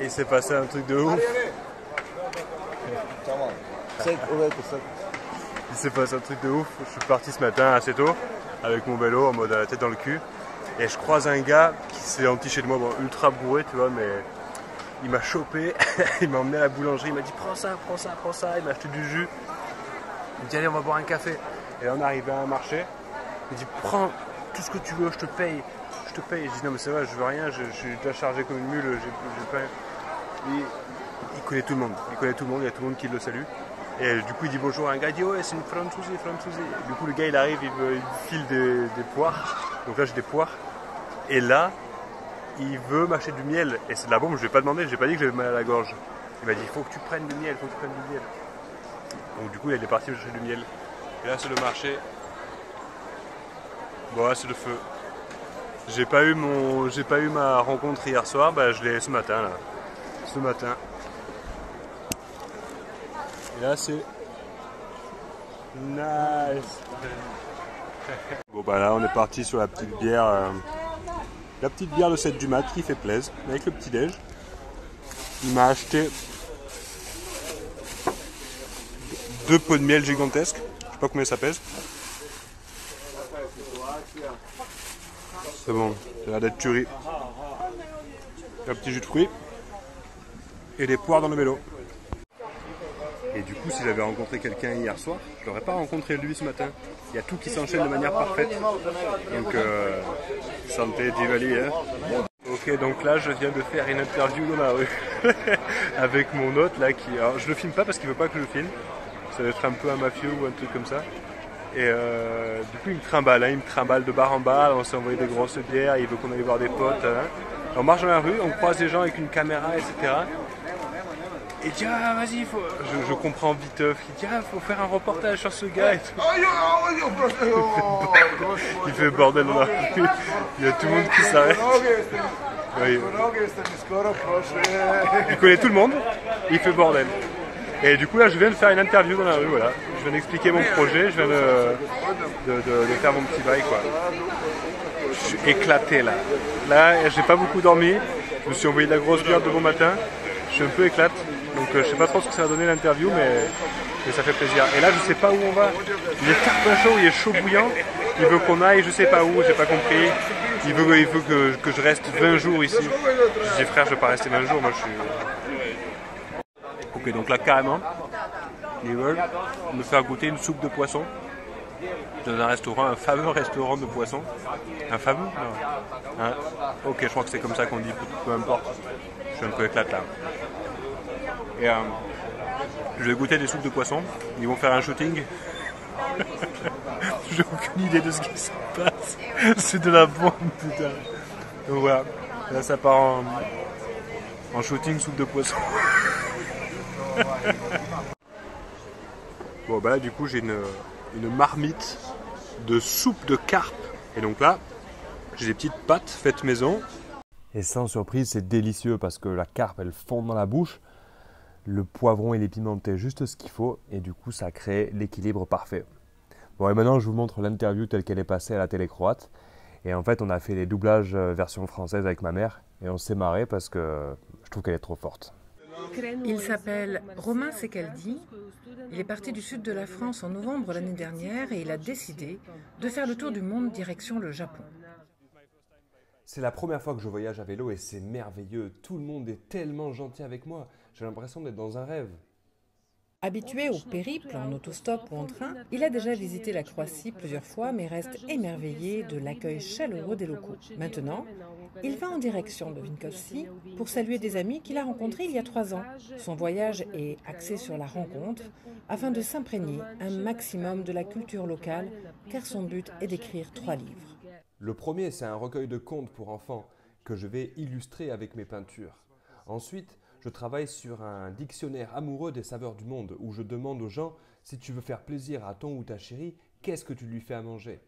il s'est passé un truc de ouf. Il s'est passé un truc de ouf. Je suis parti ce matin assez tôt avec mon vélo en mode à la tête dans le cul. Et je croise un gars qui s'est entiché de moi, bon, ultra bourré, tu vois, mais il m'a chopé, il m'a emmené à la boulangerie, il m'a dit prends ça, prends ça, prends ça, il m'a acheté du jus. Il me dit allez on va boire un café. Et là on est arrivé à un marché, il me dit prends tout ce que tu veux, je te paye. Je te paye. Je dis non mais c'est vrai, je veux rien, je suis déjà chargé comme une mule, j'ai pas... Il connaît tout le monde, il connaît tout le monde, il y a tout le monde qui le salue. Et du coup il dit bonjour à un gars, il dit ouais c'est une Franzouzi. Du coup le gars il arrive, il me file des poires. Donc là j'ai des poires. Et là, il veut m'acheter du miel. Et c'est de la bombe, je ne lui ai pas demandé, je n'ai pas dit que j'avais mal à la gorge. Il m'a dit il faut que tu prennes du miel, il faut que tu prennes du miel. Donc du coup il est parti me chercher du miel. Et là c'est le marché. Bon là c'est le feu. J'ai pas eu ma rencontre hier soir, bah je l'ai ce matin là. Ce matin. Et là c'est nice. Bon bah là on est parti sur la petite bière. La petite bière de 7 du mat qui fait plaisir avec le petit déj. Il m'a acheté 2 pots de miel gigantesques. Je sais pas combien ça pèse. C'est bon, ça a l'air d'être tuerie. Un petit jus de fruits et des poires dans le vélo. Et du coup, si j'avais rencontré quelqu'un hier soir, je l'aurais pas rencontré lui ce matin. Il y a tout qui s'enchaîne de manière parfaite. Donc, santé, Diwali. Hein. Ok, donc là, je viens de faire une interview dans la rue avec mon hôte là qui. Alors, je le filme pas parce qu'il veut pas que je le filme. Ça va être un peu un mafieux ou un truc comme ça. Et du coup, il me trimballe de bar en bar. On s'est envoyé des grosses bières. Il veut qu'on aille voir des potes. Hein. On marche dans la rue, on croise des gens avec une caméra, etc. Et il dit ah vas-y, je comprends viteuf, il dit ah faut faire un reportage sur ce gars et tout. Il fait bordel dans la rue, il y a tout le monde qui s'arrête. Oui. Il connaît tout le monde, il fait bordel. Et du coup là je viens de faire une interview dans la rue, voilà. Je viens d'expliquer mon projet, je viens de faire mon petit bail quoi. Je suis éclaté là. Là j'ai pas beaucoup dormi, je me suis envoyé de la grosse bière de bon matin, je suis un peu éclate. Donc je sais pas trop ce que ça va donner l'interview, mais ça fait plaisir. Et là je sais pas où on va. Il est carpin chaud, il est chaud bouillant. Il veut qu'on aille, je sais pas où, j'ai pas compris. Il veut que je reste 20 jours ici. Je dis frère, je vais pas rester 20 jours, moi je suis... Ok, donc là carrément, ils veulent me faire goûter une soupe de poisson dans un restaurant, un fameux restaurant de poisson. Un fameux non. Hein? Ok, je crois que c'est comme ça qu'on dit, peu importe. Je suis un peu éclate là. Et je vais goûter des soupes de poisson. Ils vont faire un shooting. J'ai aucune idée de ce qui se passe. C'est de la bombe, putain. Donc voilà. Là, ça part en shooting soupe de poisson. Bon, bah là, du coup, j'ai une marmite de soupe de carpe. Et donc là, j'ai des petites pâtes faites maison. Et sans surprise, c'est délicieux parce que la carpe, elle fond dans la bouche. Le poivron et les pimentés, juste ce qu'il faut. Et du coup, ça crée l'équilibre parfait. Bon, et maintenant, je vous montre l'interview telle qu'elle est passée à la télé croate. Et en fait, on a fait les doublages version française avec ma mère. Et on s'est marré parce que je trouve qu'elle est trop forte. Il s'appelle Romain Sekaldi. Il est parti du sud de la France en novembre l'année dernière et il a décidé de faire le tour du monde direction le Japon. C'est la première fois que je voyage à vélo et c'est merveilleux. Tout le monde est tellement gentil avec moi. J'ai l'impression d'être dans un rêve. Habitué au périple en autostop ou en train, il a déjà visité la Croatie plusieurs fois mais reste émerveillé de l'accueil chaleureux des locaux. Maintenant, il va en direction de Vinkovci pour saluer des amis qu'il a rencontrés il y a 3 ans. Son voyage est axé sur la rencontre afin de s'imprégner un maximum de la culture locale car son but est d'écrire 3 livres. Le premier, c'est un recueil de contes pour enfants que je vais illustrer avec mes peintures. Ensuite, je travaille sur un dictionnaire amoureux des saveurs du monde où je demande aux gens si tu veux faire plaisir à ton ou ta chérie, qu'est-ce que tu lui fais à manger?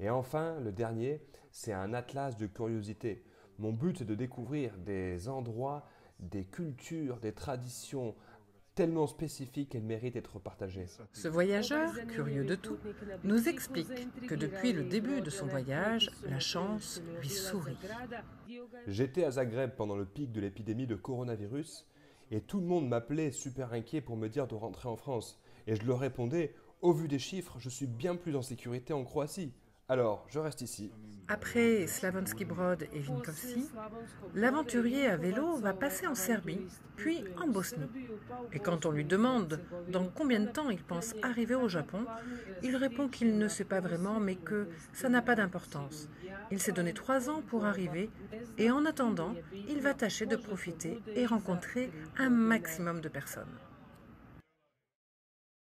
Et enfin, le dernier, c'est un atlas de curiosité. Mon but est de découvrir des endroits, des cultures, des traditions tellement spécifique qu'elle mérite d'être partagée. Ce voyageur, curieux de tout, nous explique que depuis le début de son voyage, la chance lui sourit. J'étais à Zagreb pendant le pic de l'épidémie de coronavirus et tout le monde m'appelait super inquiet pour me dire de rentrer en France. Et je leur répondais, au vu des chiffres, je suis bien plus en sécurité en Croatie. Alors, je reste ici. Après Slavonski Brod et Vinkovci, l'aventurier à vélo va passer en Serbie, puis en Bosnie. Et quand on lui demande dans combien de temps il pense arriver au Japon, il répond qu'il ne sait pas vraiment, mais que ça n'a pas d'importance. Il s'est donné 3 ans pour arriver, et en attendant, il va tâcher de profiter et rencontrer un maximum de personnes.